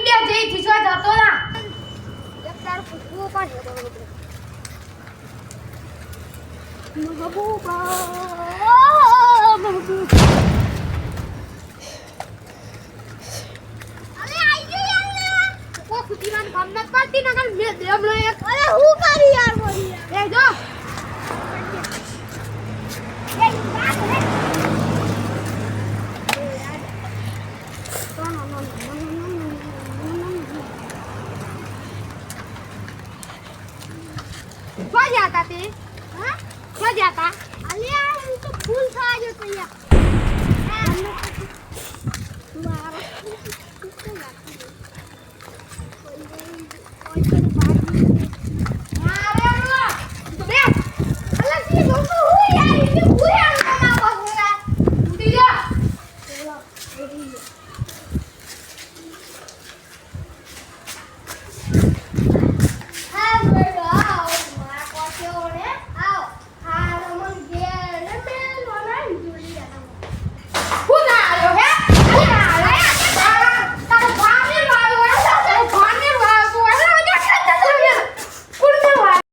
India જઈ જીસવા જતો ના એક તાર પૂછવું પણ મહબૂબા અરે આઈ ગયો યાર કો કુટીવાન કામ ન કરતી નકર મે દેમ લો એક અરે હું કરી યાર મોરી એ જો એ બાત હે ક્યાં જાતા તે હા ક્યાં જાતા અલ્યા હું તો ફૂલ થા જો તૈયાર